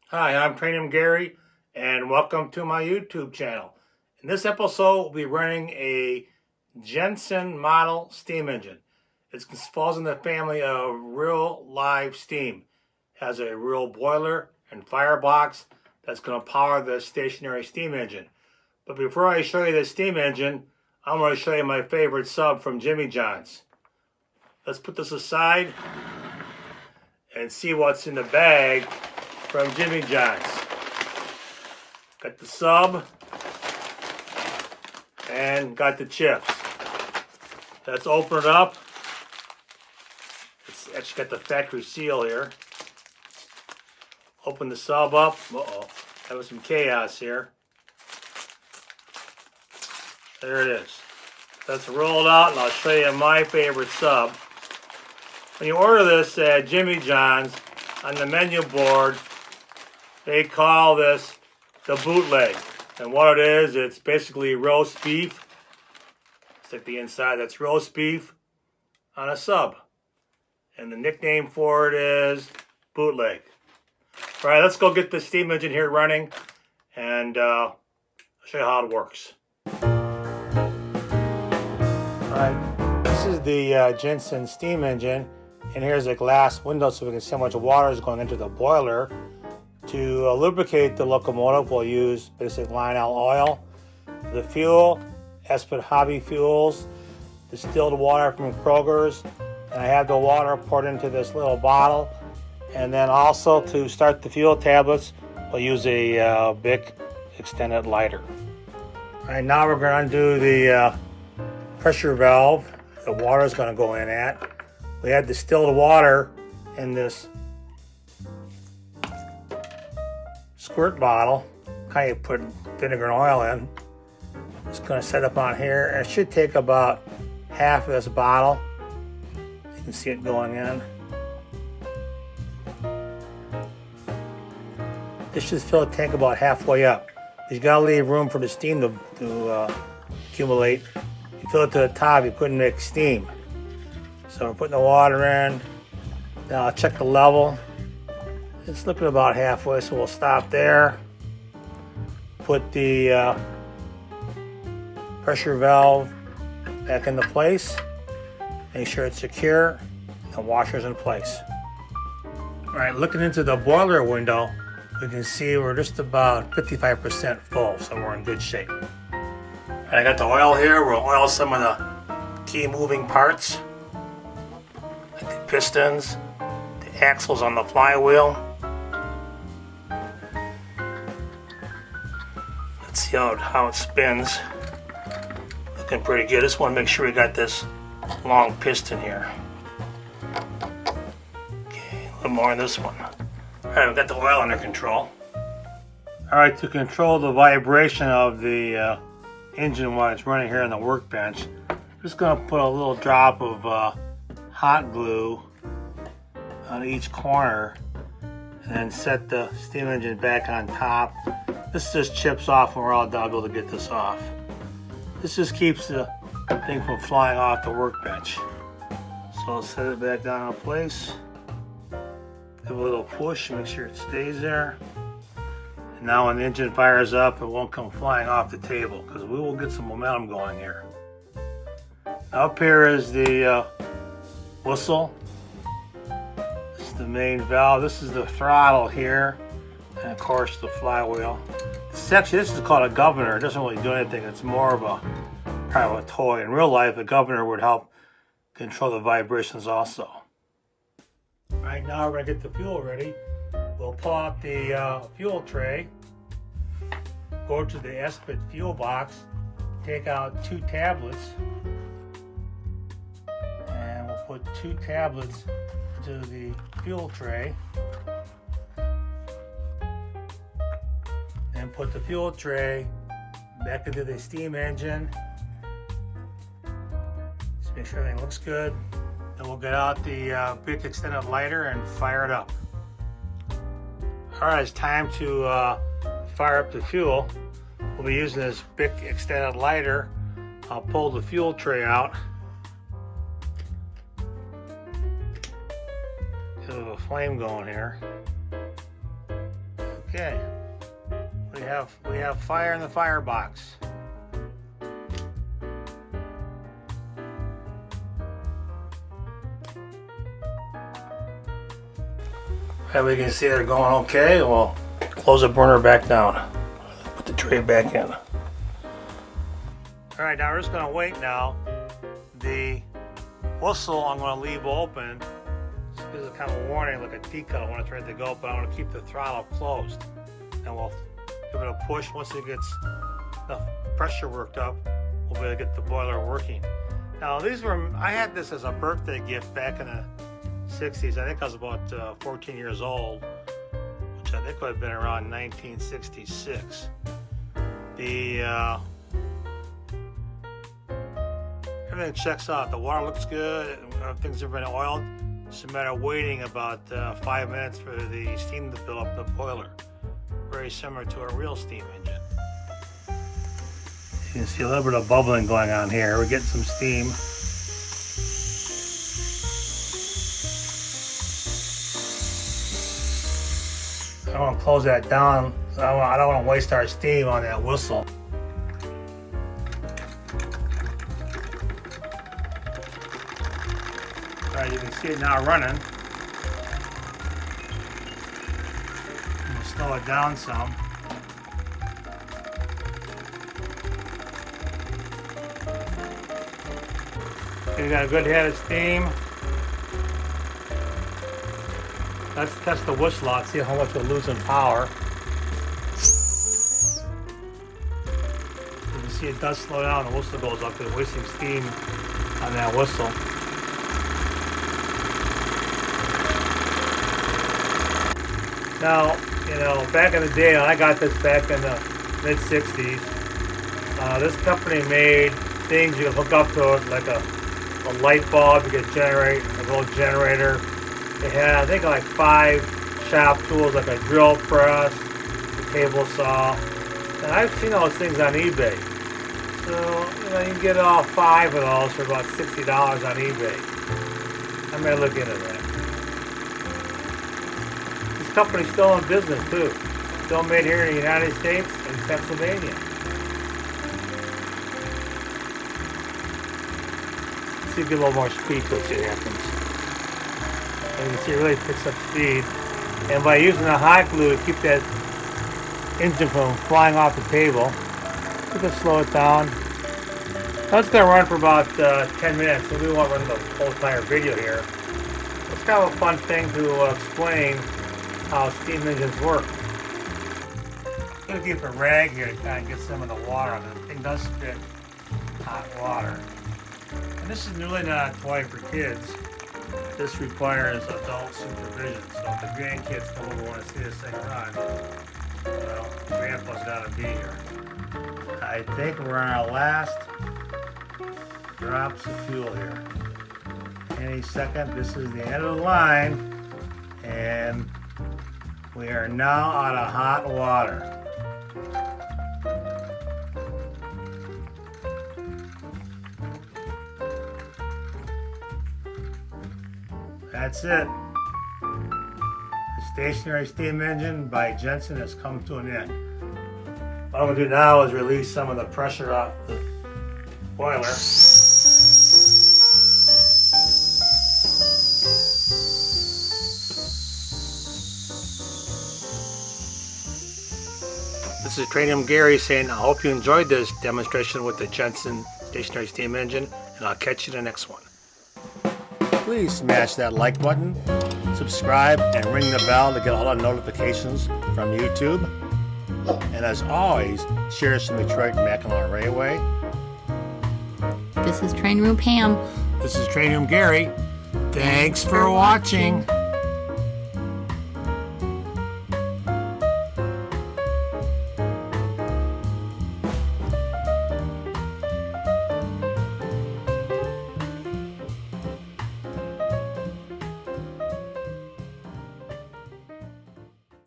Hi, I'm Training Gary, and welcome to my YouTube channel. In this episode, we'll be running a Jensen Model Steam Engine. It falls in the family of real live steam. It has a real boiler and firebox that's going to power the stationary steam engine. But before I show you the steam engine, I'm going to show you my favorite sub from Jimmy John's. Let's put this aside and see what's in the bag from Jimmy John's. Got the sub and got the chips. Let's open it up. It's actually got the factory seal here. Open the sub up. That was some chaos here. There it is. Let's roll it out and I'll show you my favorite sub. When you order this at Jimmy John's, on the menu board, they call this the bootleg. And what it is, it's basically roast beef. Stick the inside, that's roast beef on a sub. And the nickname for it is bootleg. All right, let's go get the steam engine here running and I'll show you how it works. All right, this is the Jensen steam engine. And here's a glass window so we can see how much water is going into the boiler. To lubricate the locomotive, we'll use basic Lionel oil. The fuel, Esprit Hobby Fuels, distilled water from Kroger's. And I have the water poured into this little bottle. And then also to start the fuel tablets, we'll use a Bic extended lighter. All right, now we're going to undo the pressure valve the water is going to go in at. We had distilled water in this squirt bottle. Kind of put vinegar and oil in. It's going to set up on here. And it should take about half of this bottle. You can see it going in. This should fill the tank about halfway up. You got to leave room for the steam to accumulate. You fill it to the top, you couldn't make steam. So we're putting the water in. Now I'll check the level. It's looking about halfway, so we'll stop there. Put the pressure valve back into place. Make sure it's secure. The washer's in place. All right, looking into the boiler window, we can see we're just about 55% full, so we're in good shape. I got the oil here. We'll oil some of the key moving parts. Like the pistons, the axles on the flywheel. Let's see how it spins. Looking pretty good. Just want to make sure we got this long piston here. Okay, a little more on this one. Alright, we've got the oil under control. Alright, to control the vibration of the engine while it's running here on the workbench, I'm just going to put a little drop of hot glue on each corner and then set the steam engine back on top. This just chips off when we're all done. I'll be able to get this off. This just keeps the thing from flying off the workbench. So I'll set it back down in place. Give a little push, make sure it stays there. And now when the engine fires up, it won't come flying off the table because we will get some momentum going here. Up here is the whistle. This is the main valve. This is the throttle here. And of course the flywheel. This is called a governor. It doesn't really do anything. It's more of a kind of a toy. In real life, a governor would help control the vibrations also. Right now we're going to get the fuel ready. We'll pull out the fuel tray, go to the Esprit fuel box, take out 2 tablets, and we'll put 2 tablets into the fuel tray, and put the fuel tray back into the steam engine. Just make sure everything looks good. Then we'll get out the Bic extended lighter and fire it up. Alright, it's time to fire up the fuel. We'll be using this Bic extended lighter. I'll pull the fuel tray out. Get a little flame going here. Okay. We have fire in the firebox. And we can see they're going okay. We'll close the burner back down. Put the tray back in. Alright, now we're just going to wait now. The whistle I'm going to leave open. This is a kind of a warning, like a decal when it's ready to go, but I'm going to keep the throttle closed. And we'll give it a push. Once it gets enough pressure worked up, we'll be able to get the boiler working. Now I had this as a birthday gift back in the 60s. I think I was about 14 years old, which I think would have been around 1966. Everything checks out. The water looks good. Things have been oiled. It's a matter of waiting about 5 minutes for the steam to build up the boiler. Very similar to a real steam engine. You can see a little bit of bubbling going on here. We're getting some steam. I want to close that down. I don't want to waste our steam on that whistle. Alright, you can see it now running. We'll slow it down some. You got a good head of steam. Let's test the whistle out, see how much we'll lose in power. You can see it does slow down, the whistle goes up, it's wasting steam on that whistle. Now, you know, back in the day, I got this back in the mid-60s. This company made things you can hook up to it, like a light bulb, you could generate a little generator. They had, I think, like 5 shop tools, like a drill press, a table saw. And I've seen those things on eBay. So, you know, you can get all 5 of those for about $60 on eBay. I may look into that. This company's still in business, too. Still made here in the United States and Pennsylvania. Let's see if we get a little more speed, so see what happens. And you can see it really picks up speed. And by using the hot glue to keep that engine from flying off the table, you can slow it down. Now it's going to run for about 10 minutes, so we won't run the whole entire video here. It's kind of a fun thing to explain how steam engines work. I'm going to keep a rag here to kind of get some of the water. The thing does spit hot water. And this is really not a toy for kids. This requires adult supervision. So if the grandkids come over and want to see this thing run, well, Grandpa's got to be here. I think we're on our last drops of fuel here. Any second, this is the end of the line, and we are now out of hot water. That's it. The stationary steam engine by Jensen has come to an end. What I'm going to do now is release some of the pressure off the boiler. This is Tranium Gary saying I hope you enjoyed this demonstration with the Jensen stationary steam engine, and I'll catch you in the next one. Please smash that like button, subscribe, and ring the bell to get all the notifications from YouTube. And as always, share us from Detroit Mackinac Railway. This is Train Room Pam. This is Train Room Gary. Thanks for watching.